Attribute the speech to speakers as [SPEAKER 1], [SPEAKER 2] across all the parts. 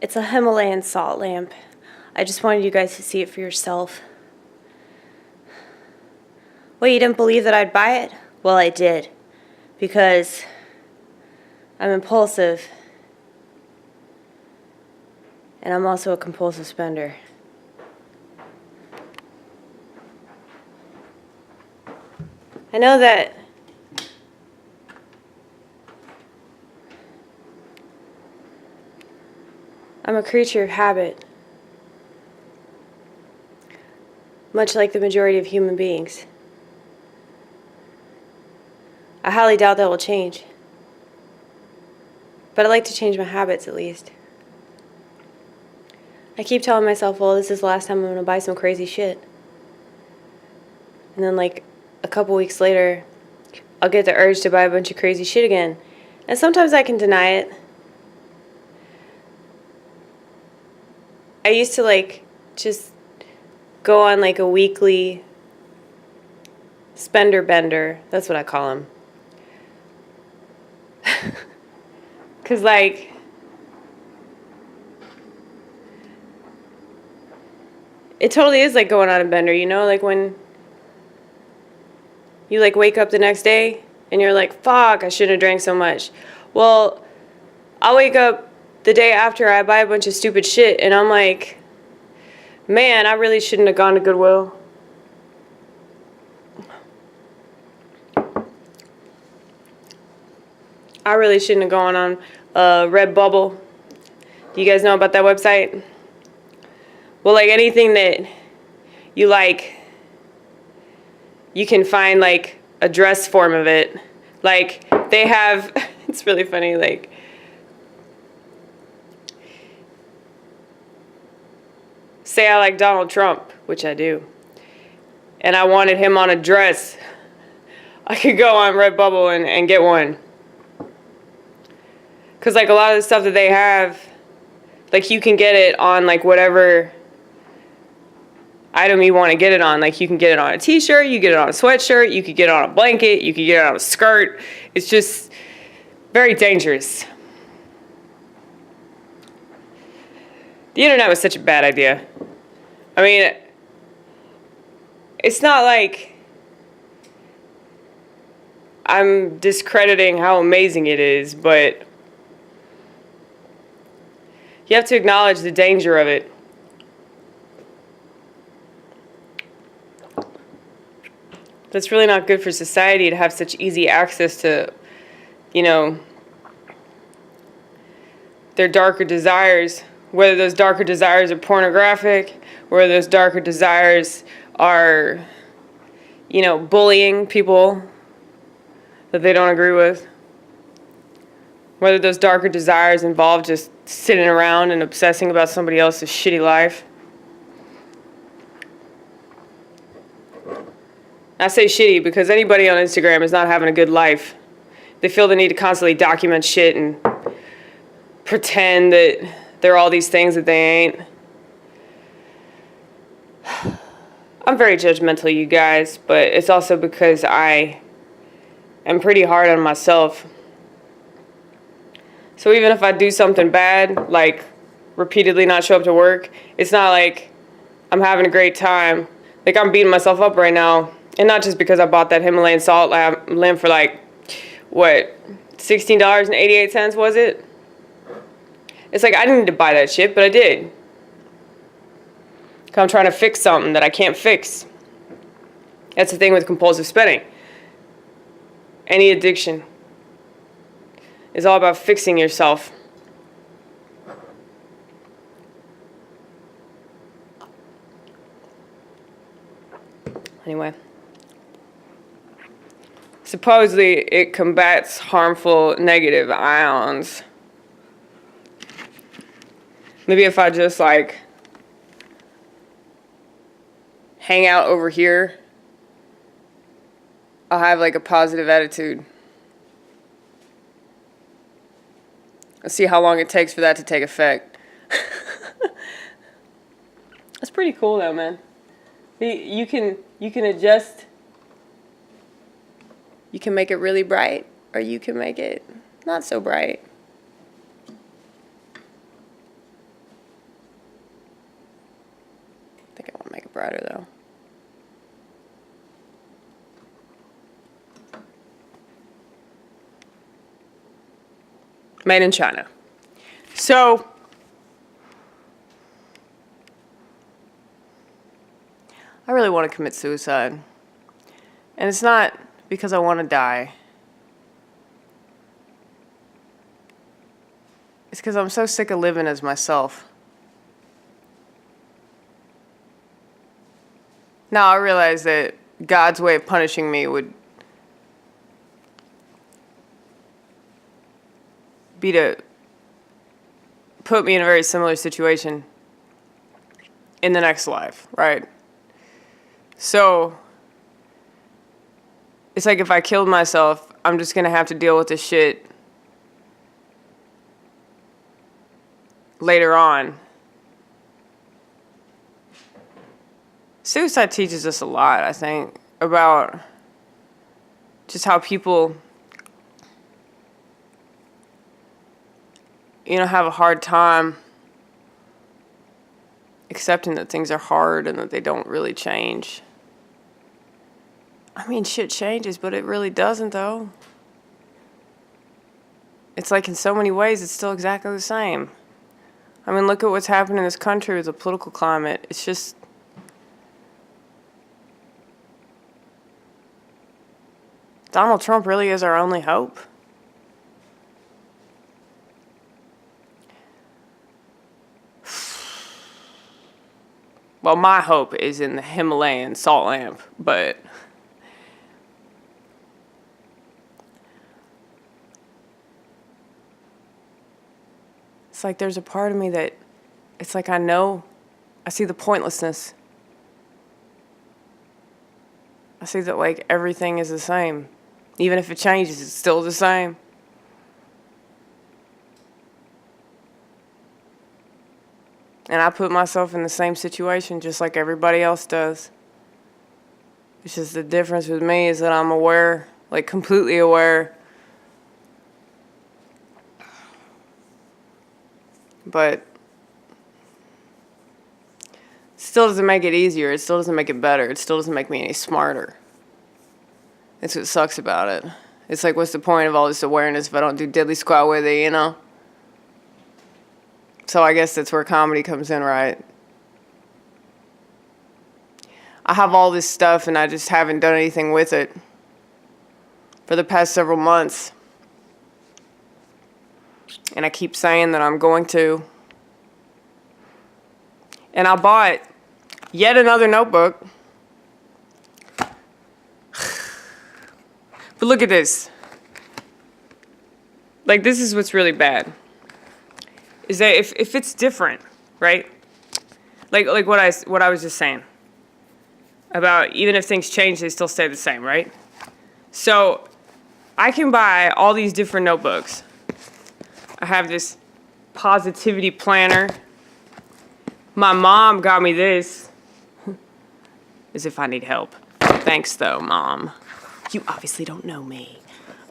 [SPEAKER 1] It's a Himalayan salt lamp. I just wanted you guys to see it for yourself. Well, you didn't believe that I'd buy it? Well, I did. Because I'm impulsive. And I'm also a compulsive spender. I know that I'm a creature of habit, much like the majority of human beings. I highly doubt that will change. But I like to change my habits at least. I keep telling myself, well, this is the last time I'm going to buy some crazy shit. And then like a couple weeks later, I'll get the urge to buy a bunch of crazy shit again. And sometimes I can deny it. I used to like just go on like a weekly spender bender. That's what I call them. Cause like it totally is like going on a bender, you know, like when you like wake up the next day and you're like, fuck, I shouldn't have drank so much. Well, I'll wake up the day after I buy a bunch of stupid shit and I'm like, man, I really shouldn't have gone to Goodwill. I really shouldn't have gone on Redbubble. Do you guys know about that website? Well, like anything that you like, you can find like a dress form of it. Like they have, it's really funny, like say I like Donald Trump, which I do, and I wanted him on a dress, I could go on Redbubble and get one. Because like a lot of the stuff that they have, like you can get it on like whatever item you want to get it on. Like you can get it on a t-shirt, you get it on a sweatshirt, you could get it on a blanket, you could get it on a skirt. It's just very dangerous. The internet was such a bad idea. I mean, it's not like I'm discrediting how amazing it is, but you have to acknowledge the danger of it. That's really not good for society to have such easy access to, you know, their darker desires. Whether those darker desires are pornographic, whether those darker desires are, you know, bullying people that they don't agree with. Whether those darker desires involve just sitting around and obsessing about somebody else's shitty life. I say shitty because anybody on Instagram is not having a good life. They feel the need to constantly document shit and pretend that they're all these things that they ain't. I'm very judgmental, you guys, but it's also because I am pretty hard on myself. So even if I do something bad, like repeatedly not show up to work, it's not like I'm having a great time. Like I'm beating myself up right now. And not just because I bought that Himalayan salt lamp for like, what, $16.88 was it? It's like I didn't need to buy that shit, but I did. Because I'm trying to fix something that I can't fix. That's the thing with compulsive spending. Any addiction is all about fixing yourself. Anyway. Supposedly it combats harmful negative ions. Maybe if I just like hang out over here, I'll have like a positive attitude. Let's see how long it takes for that to take effect. That's pretty cool though, man. You can adjust. You can make it really bright, or you can make it not so bright. Made in China. So, I really want to commit suicide. And it's not because I want to die. It's because I'm so sick of living as myself. Now I realize that God's way of punishing me would be to put me in a very similar situation in the next life, right? So, it's like if I killed myself, I'm just gonna have to deal with this shit later on. Suicide teaches us a lot, I think, about just how people, have a hard time accepting that things are hard and that they don't really change. I mean, shit changes, but it really doesn't, though. It's like in so many ways, it's still exactly the same. I mean, look at what's happened in this country with the political climate. It's just... Donald Trump really is our only hope. Well, my hope is in the Himalayan salt lamp, but... It's like there's a part of me that, it's like I see the pointlessness. I see that, like, everything is the same. Even if it changes, it's still the same. And I put myself in the same situation just like everybody else does. It's just the difference with me is that I'm aware, like completely aware. But it still doesn't make it easier. It still doesn't make it better. It still doesn't make me any smarter. That's what sucks about it. It's like, what's the point of all this awareness if I don't do diddly squat with it, So I guess that's where comedy comes in, right? I have all this stuff and I just haven't done anything with it for the past several months. And I keep saying that I'm going to. And I bought yet another notebook. But look at this. Like, this is what's really bad. Is that if it's different, right? Like what I was just saying. About even if things change, they still stay the same, right? So I can buy all these different notebooks. I have this positivity planner. My mom got me this. As if I need help. Thanks though, Mom. You obviously don't know me.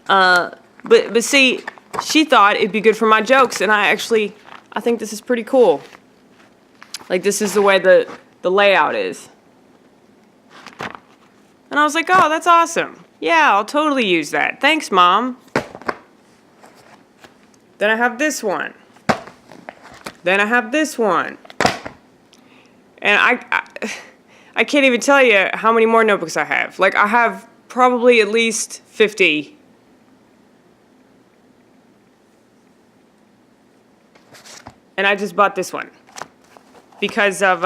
[SPEAKER 1] But see, she thought it'd be good for my jokes, and I think this is pretty cool. Like, this is the way the layout is. And I was like, oh, that's awesome. Yeah, I'll totally use that. Thanks, Mom. Then I have this one. Then I have this one. And I can't even tell you how many more notebooks I have. Like, I have probably at least 50. And I just bought this one. Because of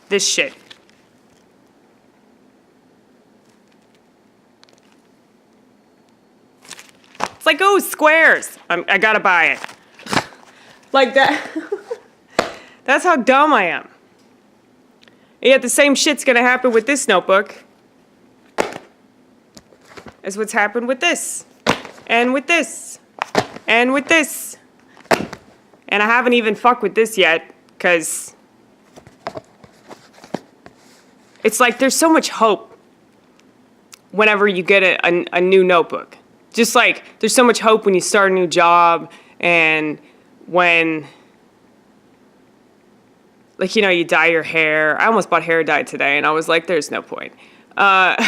[SPEAKER 1] this shit. It's like, oh, squares. I gotta buy it. Like that. That's how dumb I am. And yet the same shit's gonna happen with this notebook as what's happened with this. And with this. And with this. And I haven't even fucked with this yet, because it's like there's so much hope whenever you get a new notebook. Just like there's so much hope when you start a new job and when, like, you dye your hair. I almost bought hair dye today, and I was like, there's no point. There's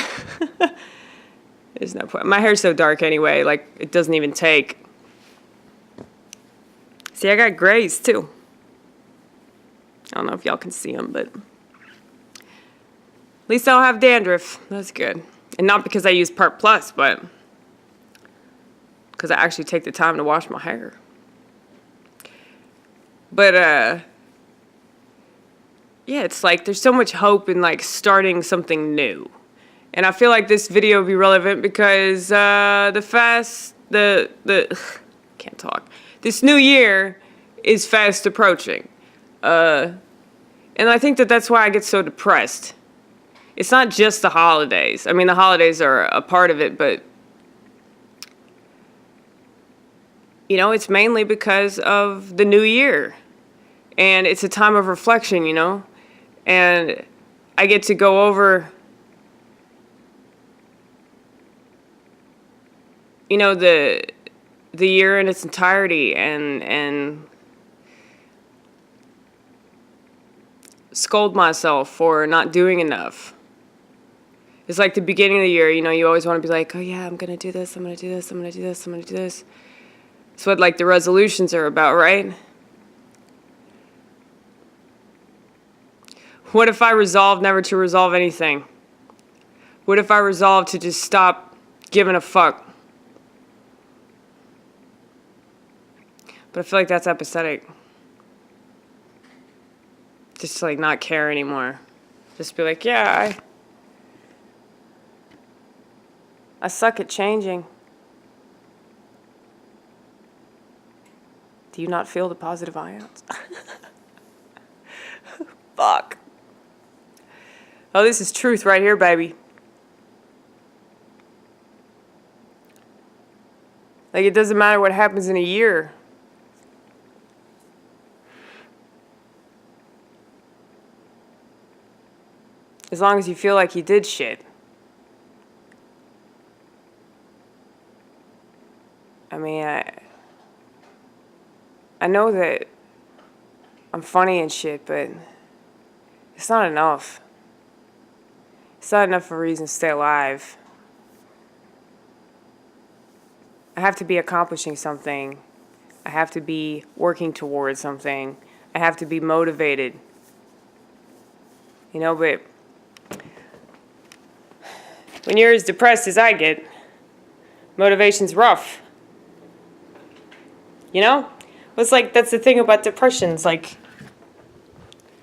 [SPEAKER 1] no point. My hair's so dark anyway, like, it doesn't even take See, I got grays too. I don't know if y'all can see them, but at least I don't have dandruff. That's good. And not because I use Part Plus, but because I actually take the time to wash my hair. But, yeah, it's like there's so much hope in, like, starting something new. And I feel like this video would be relevant because can't talk. This new year is fast approaching. And I think that that's why I get so depressed. It's not just the holidays. I mean, the holidays are a part of it, but, you know, it's mainly because of the new year. And it's a time of reflection, you know? And I get to go over, you know, the year in its entirety and scold myself for not doing enough. It's like the beginning of the year, you know, you always want to be like, oh yeah, I'm going to do this, I'm going to do this, I'm going to do this, I'm going to do this. It's what, like, the resolutions are about, right? What if I resolved never to resolve anything? What if I resolved to just stop giving a fuck? But I feel like that's apathetic. Just to, like, not care anymore. Just be like, yeah, I suck at changing. Do you not feel the positive ions? Fuck. Oh, this is truth right here, baby. Like, it doesn't matter what happens in a year. As long as you feel like you did shit. I mean, I know that I'm funny and shit, but it's not enough. It's not enough of a reason to stay alive. I have to be accomplishing something. I have to be working towards something. I have to be motivated. You know, but when you're as depressed as I get, motivation's rough. You know? It's like, that's the thing about depression. It's like,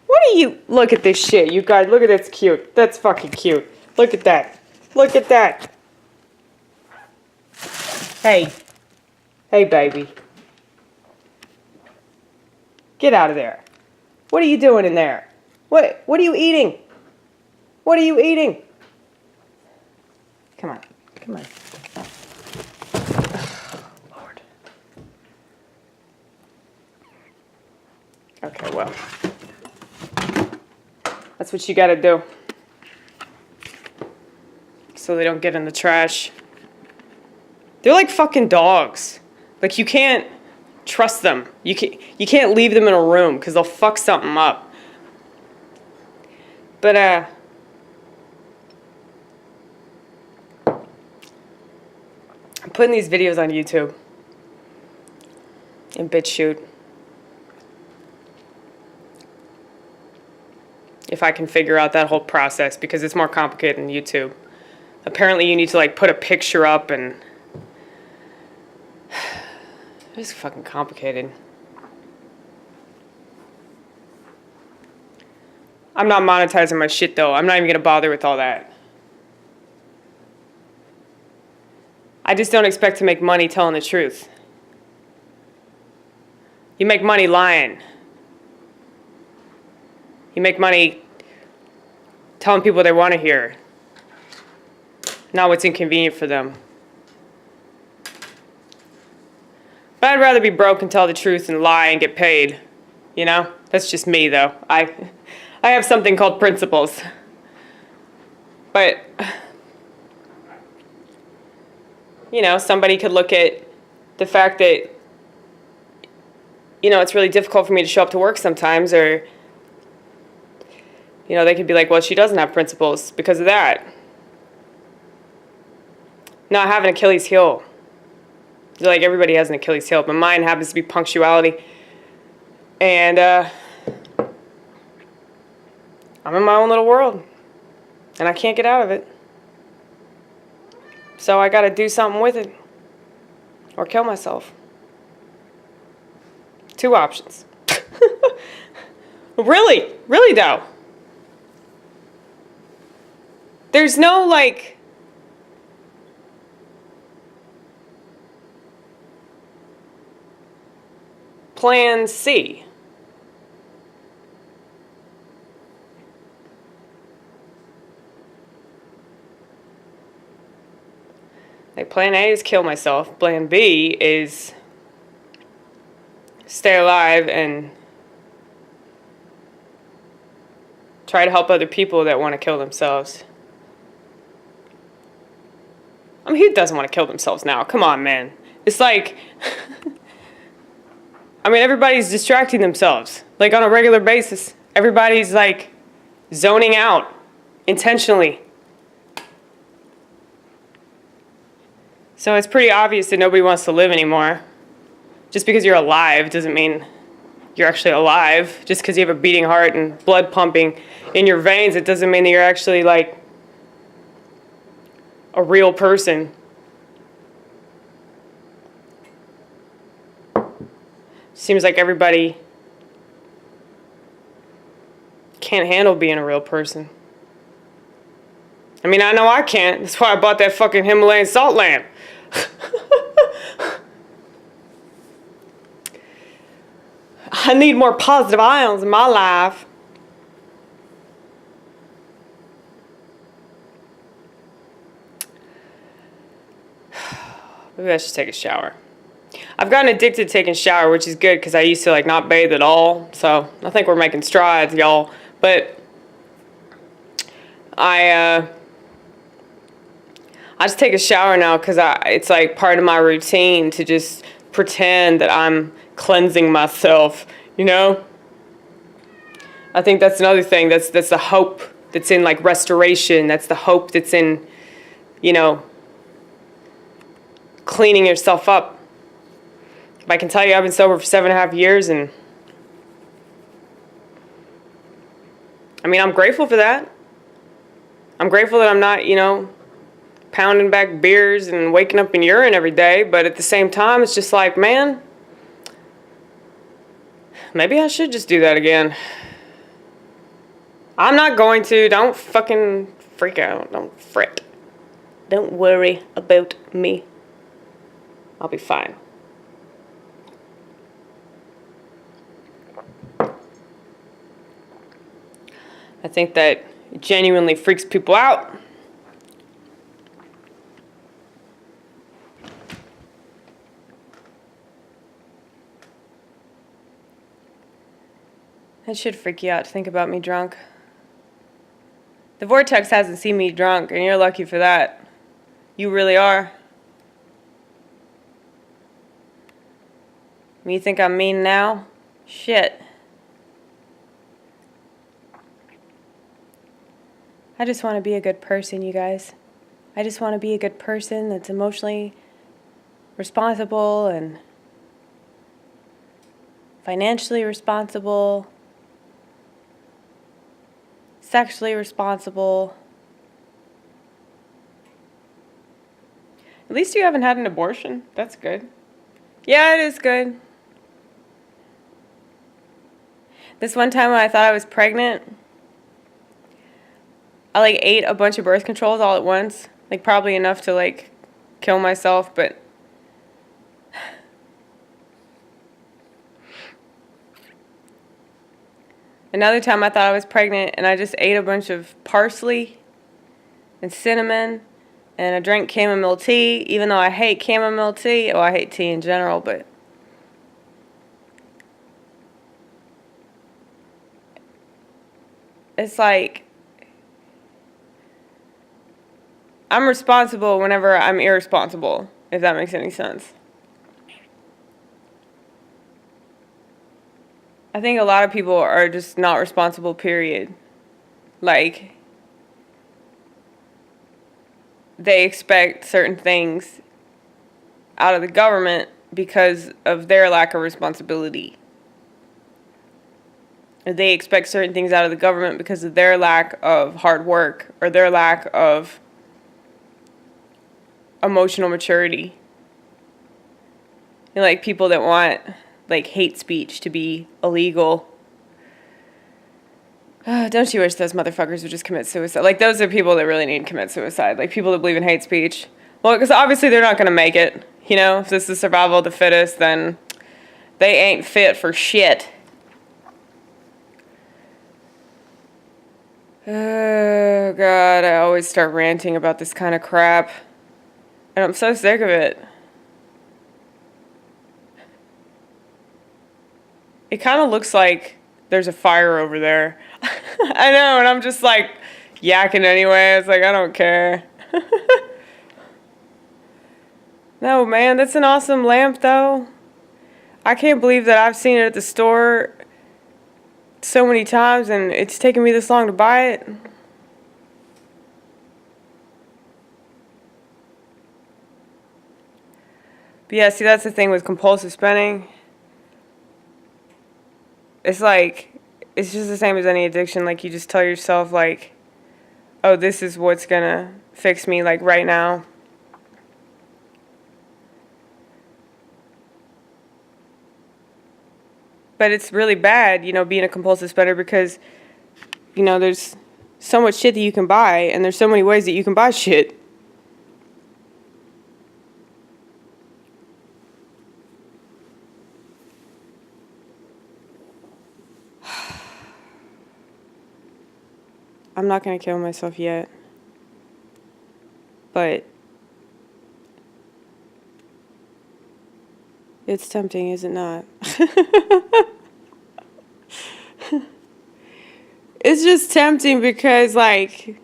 [SPEAKER 1] what do you... Look at this shit, you guys. Look at that's cute. That's fucking cute. Look at that. Look at that. Hey. Hey, baby. Get out of there. What are you doing in there? What are you eating? What are you eating? Come on. Come on. Lord. Okay, well. That's what you gotta do. So they don't get in the trash. They're like fucking dogs. Like, you can't trust them. You can't leave them in a room because they'll fuck something up. But, I'm putting these videos on YouTube. In BitChute. If I can figure out that whole process, because it's more complicated than YouTube. Apparently you need to, like, put a picture up and... It's fucking complicated. I'm not monetizing my shit, though. I'm not even gonna bother with all that. I just don't expect to make money telling the truth. You make money lying. You make money telling people they want to hear. Not what's inconvenient for them. But I'd rather be broke and tell the truth and lie and get paid. You know? That's just me, though. I have something called principles. But, you know, somebody could look at the fact that, you know, it's really difficult for me to show up to work sometimes, or, you know, they could be like, well, she doesn't have principles because of that. No, I have an Achilles heel. Like, everybody has an Achilles heel, but mine happens to be punctuality. And I'm in my own little world. And I can't get out of it. So I gotta do something with it. Or kill myself. 2 options. Really? Really though. There's no like... Plan C. Like, plan A is kill myself. Plan B is stay alive and try to help other people that want to kill themselves. I mean, who doesn't want to kill themselves now? Come on, man. It's like... I mean, everybody's distracting themselves. Like, on a regular basis. Everybody's, like, zoning out intentionally. So it's pretty obvious that nobody wants to live anymore. Just because you're alive doesn't mean you're actually alive. Just because you have a beating heart and blood pumping in your veins, it doesn't mean that you're actually, like, a real person. Seems like everybody can't handle being a real person. I mean, I know I can't. That's why I bought that fucking Himalayan salt lamp. I need more positive ions in my life. Maybe I should take a shower. I've gotten addicted to taking a shower, which is good because I used to like not bathe at all. So I think we're making strides, y'all. But I just take a shower now because it's like part of my routine to just pretend that I'm cleansing myself, you know? I think that's another thing. That's the hope that's in like restoration. That's the hope that's in, you know, cleaning yourself up. I can tell you I've been sober for 7.5 years, and I mean, I'm grateful for that. I'm grateful that I'm not, you know, pounding back beers and waking up in urine every day, but at the same time, it's just like, man, maybe I should just do that again. I'm not going to. Don't fucking freak out. Don't fret. Don't worry about me. I'll be fine. I think that it genuinely freaks people out. It should freak you out to think about me drunk. The vortex hasn't seen me drunk, and you're lucky for that. You really are. You think I'm mean now? Shit. I just want to be a good person, you guys. I just want to be a good person that's emotionally responsible and financially responsible, sexually responsible. At least you haven't had an abortion. That's good. Yeah, it is good. This one time when I thought I was pregnant, I like ate a bunch of birth controls all at once. Like probably enough to like kill myself, but another time I thought I was pregnant and I just ate a bunch of parsley and cinnamon and I drank chamomile tea, even though I hate chamomile tea. Well, I hate tea in general, but it's like I'm responsible whenever I'm irresponsible, if that makes any sense. I think a lot of people are just not responsible, period. Like, they expect certain things out of the government because of their lack of responsibility. They expect certain things out of the government because of their lack of hard work or their lack of emotional maturity. And like people that want like hate speech to be illegal. Don't you wish those motherfuckers would just commit suicide? Like, those are people that really need to commit suicide. Like, people that believe in hate speech. Well, because obviously they're not going to make it. You know, if this is survival of the fittest, then they ain't fit for shit. Oh, God, I always start ranting about this kind of crap. And I'm so sick of it. It kind of looks like there's a fire over there. I know, and I'm just like yakking anyway. It's like, I don't care. No, man, that's an awesome lamp, though. I can't believe that I've seen it at the store so many times and it's taken me this long to buy it. But yeah, see, that's the thing with compulsive spending. It's like, it's just the same as any addiction. Like, you just tell yourself, like, oh, this is what's gonna fix me, like, right now. But it's really bad, you know, being a compulsive spender because, you know, there's so much shit that you can buy, and there's so many ways that you can buy shit. I'm not going to kill myself yet. But it's tempting, is it not? It's just tempting because, like,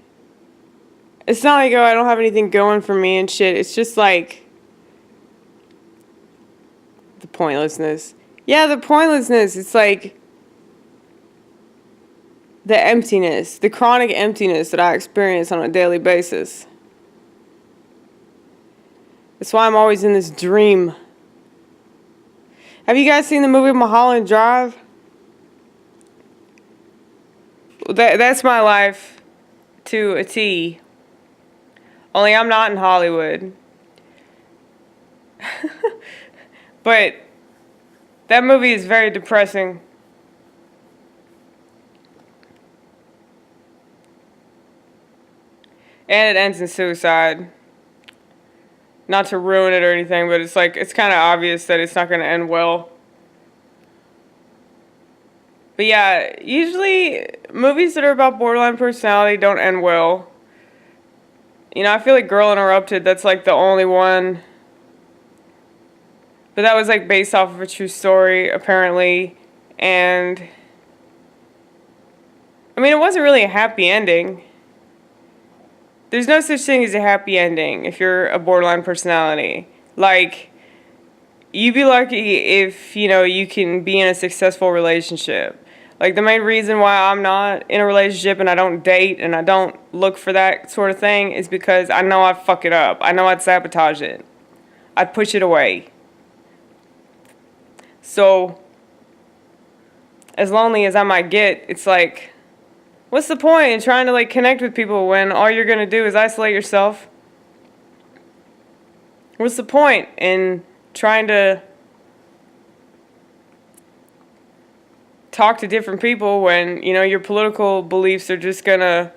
[SPEAKER 1] it's not like, oh, I don't have anything going for me and shit. It's just, like, the pointlessness. Yeah, the pointlessness. It's, like, the emptiness, the chronic emptiness that I experience on a daily basis. That's why I'm always in this dream. Have you guys seen the movie Mulholland Drive? That's my life to a T. Only I'm not in Hollywood. But that movie is very depressing. And it ends in suicide. Not to ruin it or anything, but it's like, it's kind of obvious that it's not going to end well. But yeah, usually movies that are about borderline personality don't end well. You know, I feel like Girl Interrupted, that's like the only one. But that was like based off of a true story, apparently. And I mean, it wasn't really a happy ending. There's no such thing as a happy ending if you're a borderline personality. Like, you'd be lucky if, you know, you can be in a successful relationship. Like, the main reason why I'm not in a relationship and I don't date and I don't look for that sort of thing is because I know I'd fuck it up. I know I'd sabotage it. I'd push it away. So, as lonely as I might get, it's like, what's the point in trying to, like, connect with people when all you're going to do is isolate yourself? What's the point in trying to talk to different people when, you know, your political beliefs are just going to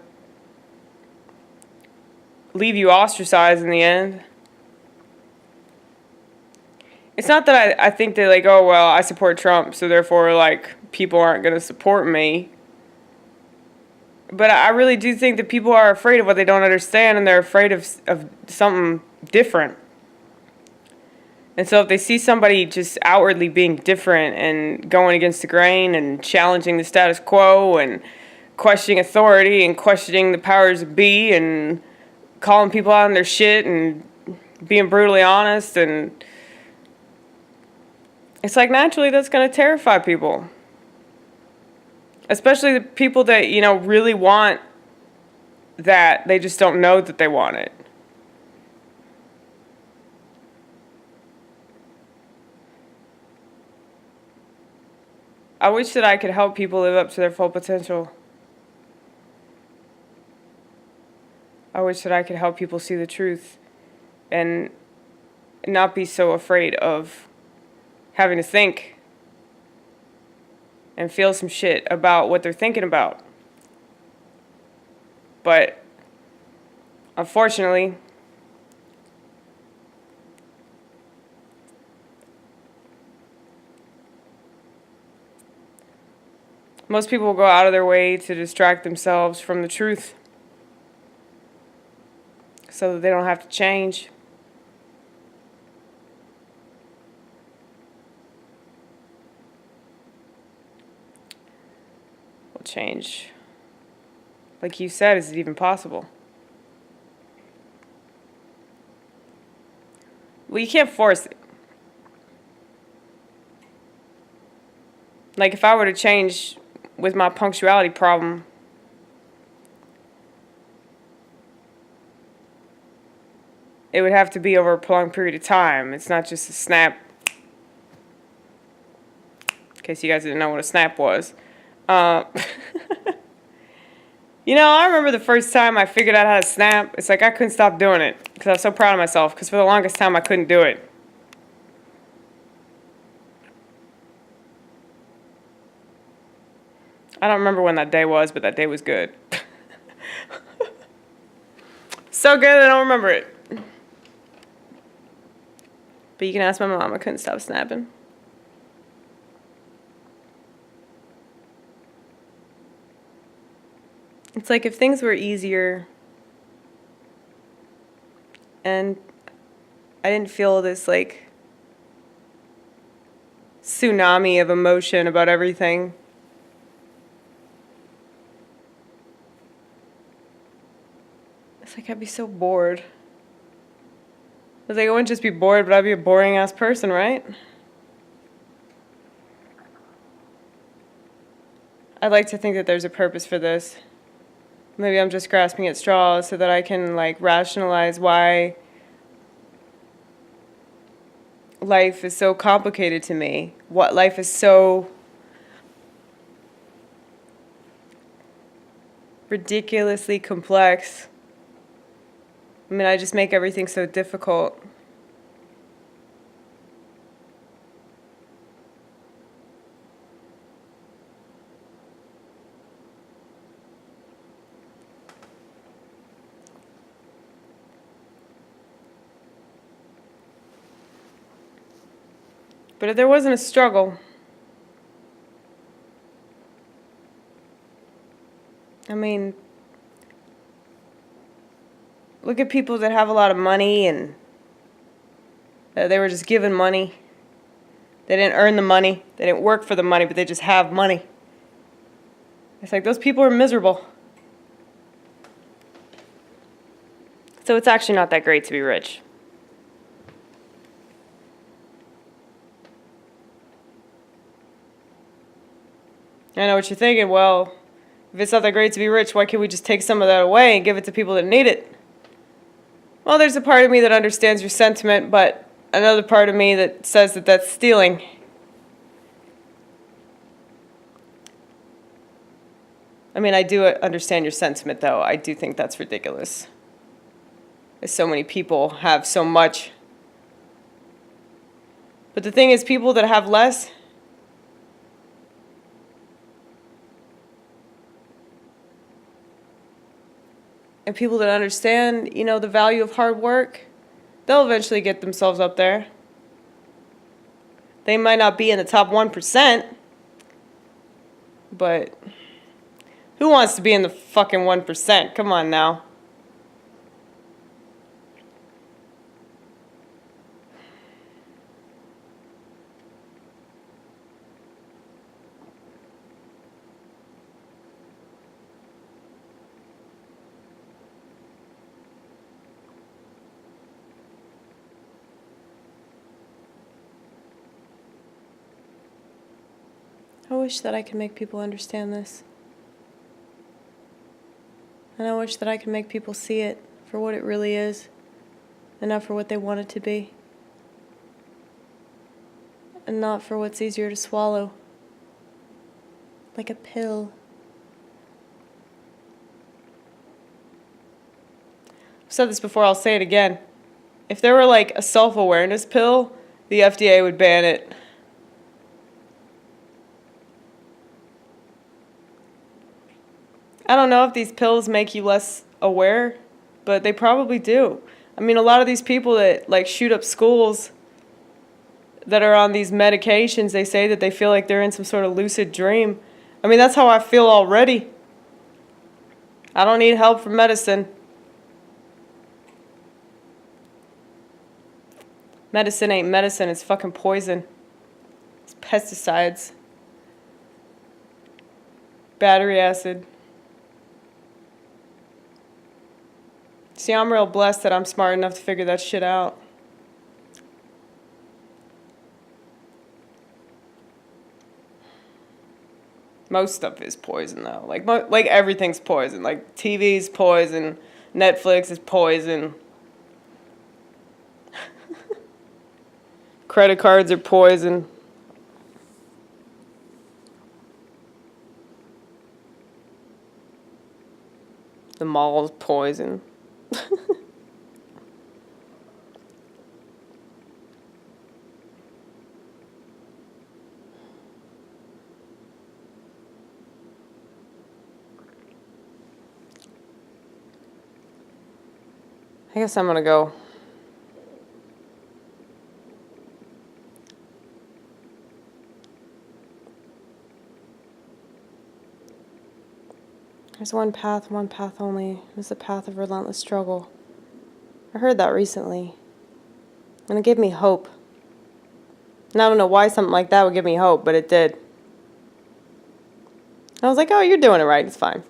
[SPEAKER 1] leave you ostracized in the end? It's not that I think that, like, oh, well, I support Trump, so therefore, like, people aren't going to support me. But I really do think that people are afraid of what they don't understand, and they're afraid of something different. And so if they see somebody just outwardly being different and going against the grain and challenging the status quo and questioning authority and questioning the powers that be and calling people out on their shit and being brutally honest, and it's like naturally that's going to terrify people. Especially the people that, you know, really want that. They just don't know that they want it. I wish that I could help people live up to their full potential. I wish that I could help people see the truth and not be so afraid of having to think and feel some shit about what they're thinking about. But unfortunately, most people will go out of their way to distract themselves from the truth so that they don't have to change. Well, change, like you said, is it even possible? Well, you can't force it. Like if I were to change with my punctuality problem, it would have to be over a prolonged period of time. It's not just a snap. In case you guys didn't know what a snap was. You know, I remember the first time I figured out how to snap. It's like I couldn't stop doing it because I was so proud of myself because for the longest time I couldn't do it. I don't remember when that day was, but that day was good. So good I don't remember it. But you can ask my mom, I couldn't stop snapping. It's like if things were easier and I didn't feel this like tsunami of emotion about everything. It's like I'd be so bored. I was like, I wouldn't just be bored, but I'd be a boring ass person, right? I'd like to think that there's a purpose for this. Maybe I'm just grasping at straws so that I can like rationalize why life is so complicated to me. What life is so ridiculously complex. I mean, I just make everything so difficult. But if there wasn't a struggle, I mean, look at people that have a lot of money and they were just given money. They didn't earn the money. They didn't work for the money, but they just have money. It's like those people are miserable. So it's actually not that great to be rich. I know what you're thinking. Well, if it's not that great to be rich, why can't we just take some of that away and give it to people that need it? Well, there's a part of me that understands your sentiment, but another part of me that says that that's stealing. I mean, I do understand your sentiment, though. I do think that's ridiculous. So many people have so much. But the thing is, people that have less, and people that understand, you know, the value of hard work, they'll eventually get themselves up there. They might not be in the top 1%, but who wants to be in the fucking 1%? Come on now. I wish that I could make people understand this. And I wish that I could make people see it for what it really is and not for what they want it to be. And not for what's easier to swallow. like a pill. I've said this before, I'll say it again. If there were like a self-awareness pill, the FDA would ban it. I don't know if these pills make you less aware, but they probably do. I mean, a lot of these people that like shoot up schools that are on these medications, they say that they feel like they're in some sort of lucid dream. I mean, that's how I feel already. I don't need help from medicine. Medicine ain't medicine, it's fucking poison. It's pesticides. Battery acid. See, I'm real blessed that I'm smart enough to figure that shit out. Most stuff is poison, though. Like everything's poison. Like TV's poison, Netflix is poison. Credit cards are poison. The mall's poison. I guess I'm gonna go. There's one path only. It's the path of relentless struggle. I heard that recently. And it gave me hope. And I don't know why something like that would give me hope, but it did. I was like, oh, you're doing it right. It's fine.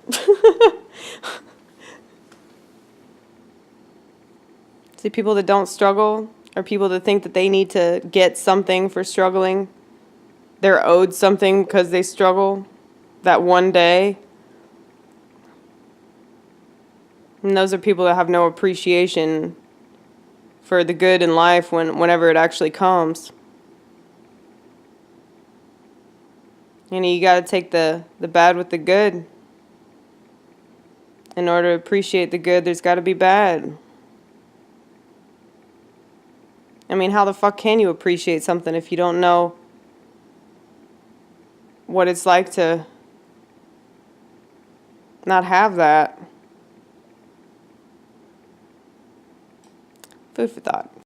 [SPEAKER 1] See, people that don't struggle are people that think that they need to get something for struggling. They're owed something because they struggle that one day. And those are people that have no appreciation for the good in life whenever it actually comes. You know, you got to take the bad with the good. In order to appreciate the good, there's got to be bad. I mean, how the fuck can you appreciate something if you don't know what it's like to not have that? Food for thought.